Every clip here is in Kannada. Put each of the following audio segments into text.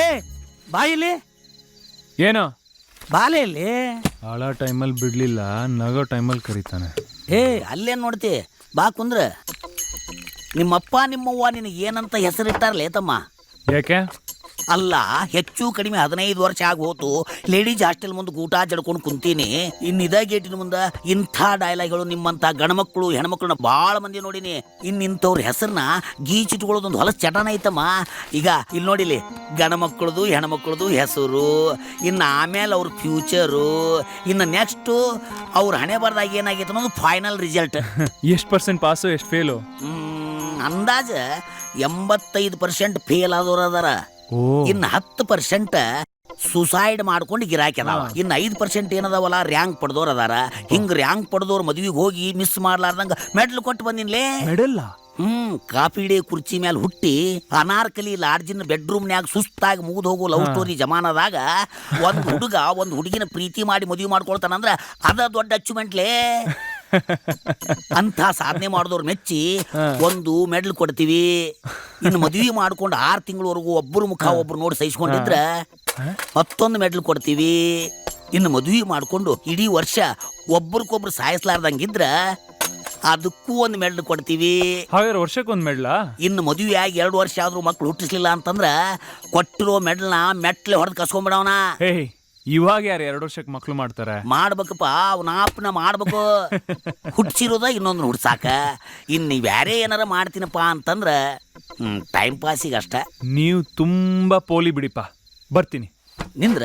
ಏ ಬಾಯಿಲಿ ಏನೋ ಬಾಲೆ ಇಲ್ಲಿ. ಆಳ ಟೈಮಲ್ಲಿ ಬಿಡ್ಲಿಲ್ಲ, ನಗೋ ಟೈಮಲ್ಲಿ ಕರೀತಾನೆ. ಏ ಅಲ್ಲೇನು ನೋಡ್ತಿ, ಬಾ ಕುಂದ್ರ. ನಿಮ್ಮಪ್ಪ ನಿಮ್ಮವ್ವ ನಿನಗೆ ಏನಂತ ಹೆಸರಿಟ್ಟಾರಲೇ ತಮ್ಮ? ಯಾಕೆ? ಅಲ್ಲ, ಹೆಚ್ಚು ಕಡಿಮೆ 15 ವರ್ಷ ಆಗಿ ಹೋತು ಲೇಡೀಸ್ ಹಾಸ್ಟೆಲ್ ಮುಂದೆ ಊಟ ಜಡ್ಕೊಂಡು ಕುಂತೀನಿ. ಇದ ಗೇಟಿನ ಮುಂದೆ ಇಂಥ ಡೈಲಾಗ್ಗಳು ನಿಮ್ಮಂಥ ಗಣಮಕ್ಕಳು ಹೆಣ್ಮಕ್ಳನ್ನ ಭಾಳ ಮಂದಿ ನೋಡಿನಿ. ಇಂಥವ್ರ ಹೆಸರನ್ನ ಗೀಚಿಟ್ಕೊಳ್ಳೋದೊಂದು ಹೊಲಸ ಚಟನ ಐತಮ್ಮ. ಈಗ ಇಲ್ಲಿ ನೋಡಿಲಿ, ಗಣಮಕ್ಕಳದು ಹೆಣ್ಮಕ್ಳದು ಹೆಸರು, ಇನ್ನು ಆಮೇಲೆ ಅವ್ರ ಫ್ಯೂಚರು, ಇನ್ನು ನೆಕ್ಸ್ಟು ಅವ್ರ ಹಣೆ ಬರ್ದಾಗ ಏನಾಗೈತೆ ಅನ್ನೋದು ಫೈನಲ್ ರಿಸಲ್ಟ್. ಎಷ್ಟು ಪರ್ಸೆಂಟ್ ಪಾಸು, ಎಷ್ಟು ಫೇಲು? ಅಂದಾಜ 85% ಫೇಲ್ ಆದವ್ರು ಅದಾರ. ಇನ್ನು 10% ಸುಸೈಡ್ ಮಾಡ್ಕೊಂಡು ಗಿರಾಕಿ ಅದಾವ. ಇನ್ನು 5% ಏನದಾವಲ್ಲ ರ್ಯಾಂಕ್ ಪಡೆದವ್ರು ಅದಾರ. ಹಿಂಗ್ ರ್ಯಾಂಕ್ ಪಡೆದವ್ರು ಮದ್ವಿಗೆ ಹೋಗಿ ಮಿಸ್ ಮಾಡ್ಲಾರ್ದಂಗ ಮೆಡ್ಲ್ ಕೊಟ್ಟು ಬಂದಿನ್ಲೇ. ಮೆಡಲ್ಲ? ಕಾಫಿ ಡೇ ಕುರ್ಚಿ ಮೇಲೆ ಹುಟ್ಟಿ ಅನಾರ್ಕಲಿ ಲಾಡ್ಜಿನ ಬೆಡ್ರೂಮ್ನ್ಯಾಗ ಸುಸ್ತಾಗಿ ಮುಗಿದು ಹೋಗೋ ಲವ್ ಸ್ಟೋರಿ ಜಮಾನದಾಗ ಒಂದು ಹುಡುಗ ಒಂದು ಹುಡುಗಿನ ಪ್ರೀತಿ ಮಾಡಿ ಮದುವೆ ಮಾಡ್ಕೊಳ್ತಾನಂದ್ರ ಅದ ದೊಡ್ಡ ಅಚೀವ್ಮೆಂಟ್ಲೇ. ಅಂತ ಸಾಧನೆ ಮಾಡಿದವ್ರು ಮೆಚ್ಚಿ ಒಂದು ಮೆಡಲ್ ಕೊಡ್ತೀವಿ. ಇನ್ನು ಮದುವೆ ಮಾಡ್ಕೊಂಡು 6 ತಿಂಗಳವರೆಗೂ ಒಬ್ಬರು ಮುಖ ಒಬ್ರು ನೋಡಿ ಸಹಿಸ್ಕೊಂಡಿದ್ರ ಮತ್ತೊಂದು ಮೆಡಲ್ ಕೊಡ್ತೀವಿ. ಇನ್ನು ಮದುವೆ ಮಾಡ್ಕೊಂಡು ಇಡೀ ವರ್ಷ ಒಬ್ರಿಗೊಬ್ರು ಸಾಯಿಸ್ಲಾರ್ದಂಗಿದ್ರ ಅದಕ್ಕೂ ಒಂದು ಮೆಡಲ್ ಕೊಡ್ತೀವಿ. ಹಾಗಾದ್ರೆ ವರ್ಷಕ್ಕೊಂದು ಮೆಡ್ಲಾ? ಇನ್ನು ಮದುವೆ ಆಗಿ 2 ವರ್ಷ ಆದ್ರೂ ಮಕ್ಳು ಹುಟ್ಟಿಸ್ಲಿಲ್ಲ ಅಂತಂದ್ರ ಕೊಟ್ಟಿರೋ ಮೆಡಲ್ನ ಮೆಟ್ಲೆ ಹೊಡೆದು ಕಸ್ಕೊಂಡ್ಬಿಡವನ. ಇವಾಗ ಯಾರು 2 ವರ್ಷಕ್ಕೆ ಮಕ್ಳು ಮಾಡ್ತಾರೆ? ಮಾಡ್ಬೇಕಪ್ಪ, ಅವನಾಪನ ಮಾಡ್ಬೇಕು. ಹುಡ್ಸಿರೋದ ಇನ್ನೊಂದು ಹುಡ್ಸಾಕ. ಇನ್ನು ಬ್ಯಾರೆ ಏನಾರ ಮಾಡ್ತೀನಪ್ಪ ಅಂತಂದ್ರ ಟೈಮ್ ಪಾಸಿಗೆ ಅಷ್ಟ. ನೀವು ತುಂಬಾ ಪೋಲಿ ಬಿಡಿಪ್ಪ, ಬರ್ತೀನಿ. ನಿಂದ್ರ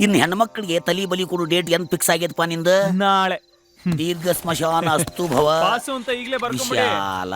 ಇನ್ನು ಹೆಣ್ಮಕ್ಳಿಗೆ ತಲಿ ಬಲಿ ಕೊಡು ಡೇಟ್ ಎಂದ್ ಫಿಕ್ಸ್ ಆಗೈತಪ್ಪ ನಿಂದ? ನಾಳೆ. ದೀರ್ಘ ಸ್ಮಶಾನ ಅಸ್ತು ಭವ ಪಾಸು ಅಂತ ಈಗಲೇ ಬರ್ಕೊಂಡ್ಬಿಡಿ. ವಿಶಾಲ.